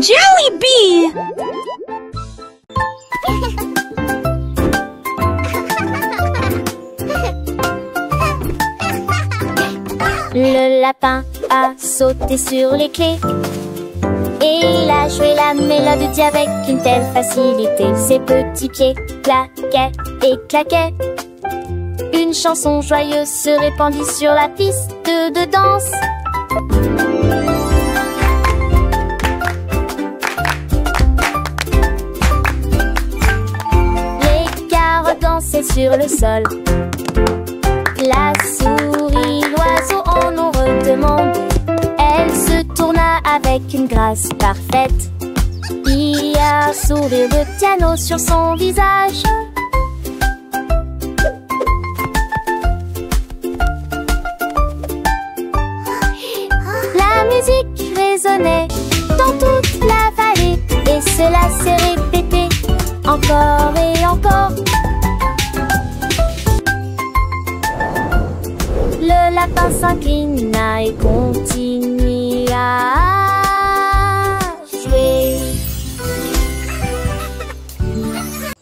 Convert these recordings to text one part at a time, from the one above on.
Jollibee! Le lapin a sauté sur les clés et il a joué la mélodie avec une telle facilité. Ses petits pieds claquaient et claquaient. Une chanson joyeuse se répandit sur la piste de danse. Les carottes dansaient sur le sol. La souris, l'oiseau en ont redemandé. Elle se tourna avec une grâce parfaite. Il y a un sourire de piano sur son visage. La musique résonnait dans toute la vallée et cela s'est répété encore et encore. Le lapin s'inclina et continua à jouer.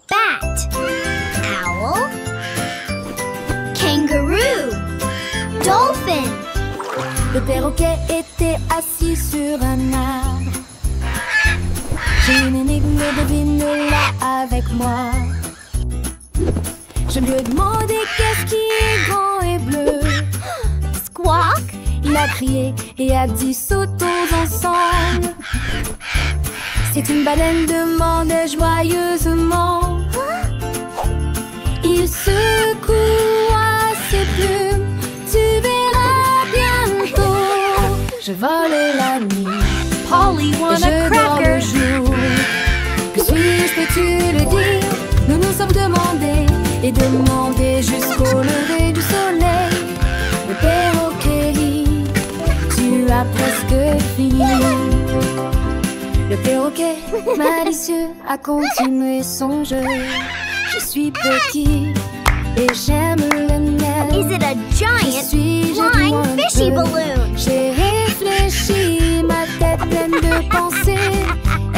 Bat, owl, kangaroo, dolphin. Le perroquet était assis sur un arbre. J'ai une énigme, devine-la avec moi. Je lui ai demandé qu'est-ce qui est grand et bleu. Squawk. Il a crié et a dit sautons ensemble. C'est une baleine, demandait joyeusement. Il secoua ses plumes, tu verras bientôt. Je vole la nuit, Polly et want a je dors le cracker. jour. Que suis-je, peux-tu le dire? Nous nous sommes demandés et demandés jusqu'au lever du soleil. Le perroquet rit, tu as presque fini. Le perroquet malicieux a continué son jeu. Je suis petit et j'aime le miel. Is it a giant flying fishy balloon? J'ai réfléchi, ma tête pleine de pensées.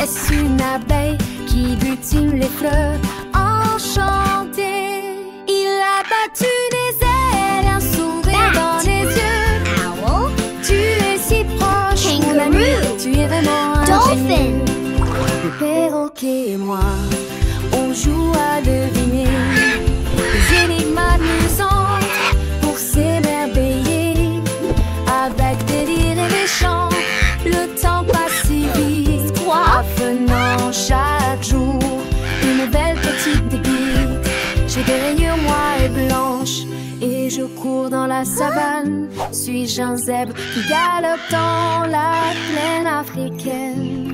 Est-ce une abeille qui butine les fleurs enchantées? Il a battu des ailes, un sourire dans les yeux. Owl, Tu es si proche, mon ami, Kangaroo. tu es vraiment un dolphin. génie. Le perroquet et moi, on joue à deviner des énigmes amusantes pour s'émerveiller. Avec délire et méchant, le temps passe si vite. Apprenant chaque jour une nouvelle petite débite. J'ai des rayures noires et blanches et je cours dans la savane. Suis-je un zèbre qui galope dans la plaine africaine?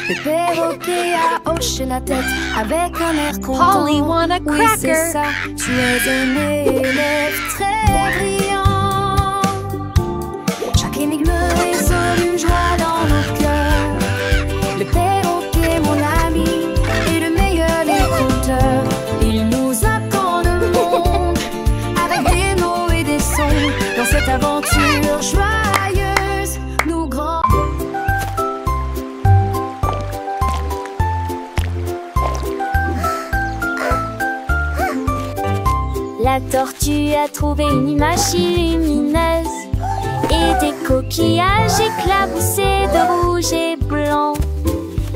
Le perroquet a hoché la tête avec un air content. Polly want a Oui, c'est cracker. ça, tu es un élève très brillant. Chaque énigme résonne une joie dans nos cœurs. Le perroquet, mon ami, est le meilleur écouteur. Il nous apprend le monde avec des mots et des sons. Dans cette aventure joyeuse, nous grands. La tortue a trouvé une image si lumineuse et des coquillages éclaboussés de rouge et blanc.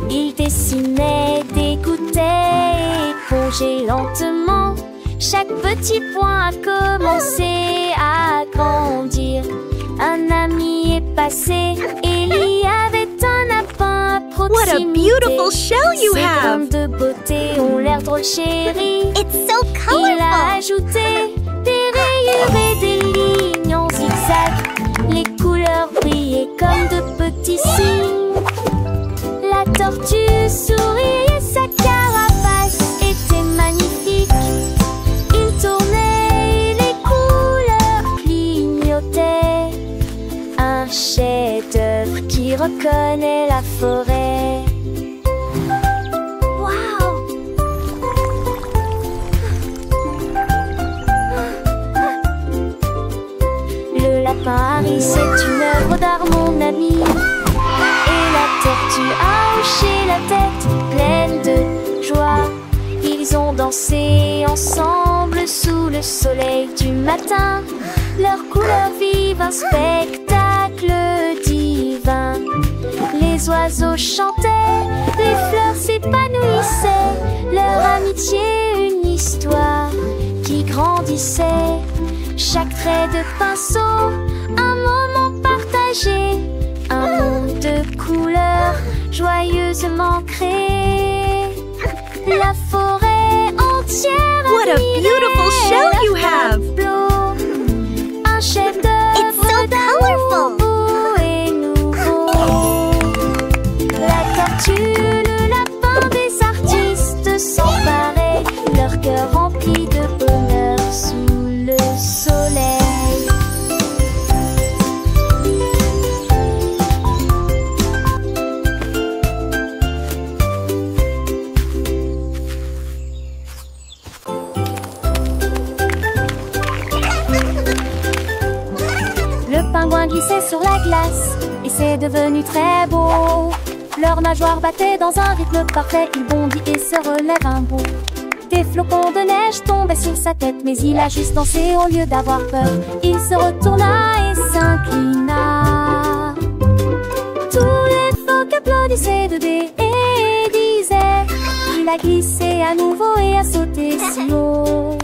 Il dessinait, dégoûtait et épongeait lentement. Chaque petit point a commencé à grandir. Un ami est passé et il y avait un lapin à What a proximité. beautiful shell you Ses have! grains de beauté ont l'air drôle, chérie. It's so Il a colorful. ajouté des rayures et des lignes en zigzag. Les couleurs brillaient comme de petits signes. La tortue souriait, sa carapace était magnifique. Il tournait et les couleurs clignotaient. Un chef-d'œuvre qui reconnaît la forêt. Wow. Le lapin Harry, c'est une œuvre d'art, mon ami. Et la tortue a danser ensemble sous le soleil du matin. Leurs couleurs vivent un spectacle divin. Les oiseaux chantaient, les fleurs s'épanouissaient. Leur amitié, une histoire qui grandissait. Chaque trait de pinceau, un moment partagé. Un monde de couleurs joyeusement créé. La forêt entière. What a beautiful show you have! Un chef d'œuvre. It's so colorful! Beau et nouveau. La tortue, le lapin des artistes s'emparaient, leur cœur rempli de bonheur sous le soleil. Le pingouin glissait sur la glace et c'est devenu très beau. Leurs nageoires battaient dans un rythme parfait. Il bondit et se relève un bout. Des flocons de neige tombaient sur sa tête, mais il a juste dansé au lieu d'avoir peur. Il se retourna et s'inclina. Tous les phoques applaudissaient de dés et disaient: il a glissé à nouveau et a sauté si haut.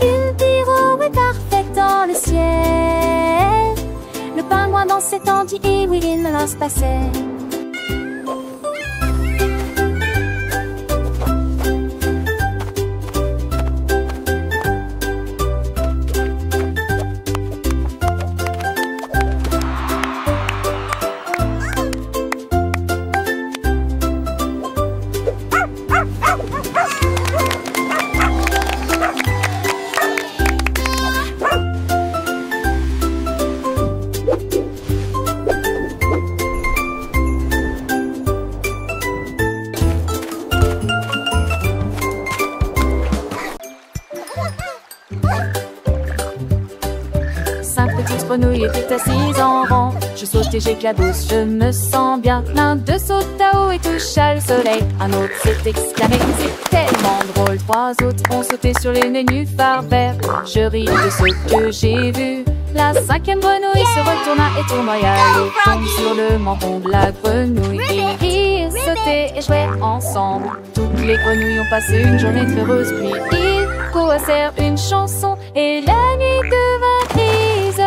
Une pirouette parfaite dans le ciel. Le pingouin dansait tandis et oui, il ne se passait. Grenouille était assise en rang. Je saute et j'éclabousse, je me sens bien. L'un d'eux saute à haut et toucha le soleil. Un autre s'est exclamé: c'est tellement drôle. Trois autres ont sauté sur les nénuphars verts. Je ris de ce que j'ai vu. La cinquième grenouille se retourna et tournoya et tombe sur le menton de la grenouille. Ils rirent, sautaient et jouaient ensemble. Toutes les grenouilles ont passé une journée heureuse. Puis ils coassèrent une chanson et la nuit devint grise.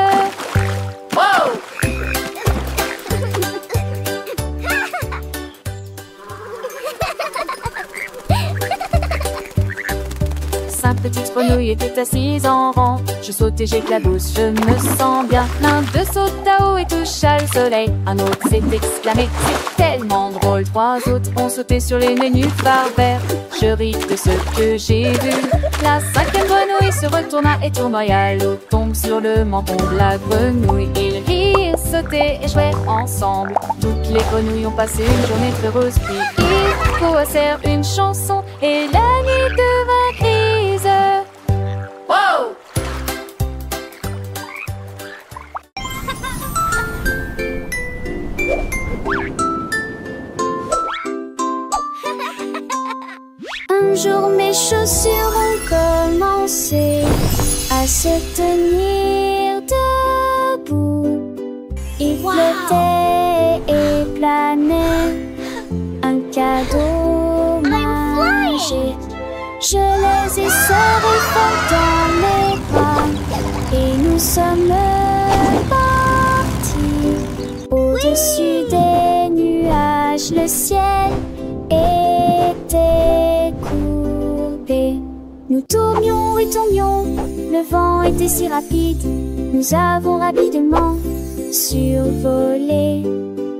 Wow! 5 petites grenouilles étaient assises en rang. Je saute et j'éclabousse, je me sens bien. L'un d'eux saute à haut et toucha le soleil. Un autre s'est exclamé: c'est tellement drôle. Trois autres ont sauté sur les nénuphars verts. Je ris de ce que j'ai vu. La cinquième grenouille se retourna et tournoya. L'eau tombe sur le menton de la grenouille. Ils rirent, sautaient et jouaient ensemble. Toutes les grenouilles ont passé une journée heureuse. Puis ils coassèrent une chanson et la nuit devint grise. Wow! Un jour mes chaussures ont commencé à se tenir debout. Ils flottaient et planaient, un cadeau magique. Je les ai serrés fort dans mes bras et nous sommes partis. Au-dessus des nuages, le ciel était coupé. Nous tournions et tournions, le vent était si rapide. Nous avons rapidement survolé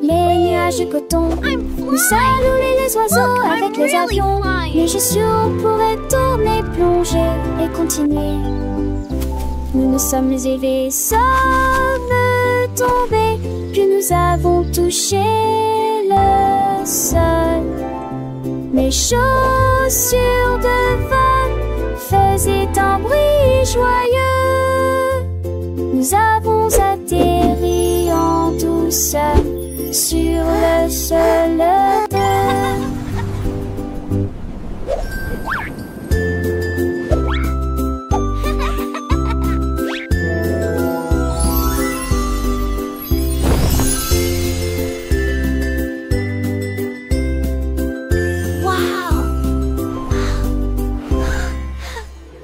les nuages de coton. Nous saluons les oiseaux avec les avions. Mais je suis sûr on pourrait tourner, plonger et continuer. Nous nous sommes élevés, sommes tombés, puis nous avons touché le sol. Mes chaussures de vol faisaient un bruit joyeux. Nous avons atterri en douceur sur le sol de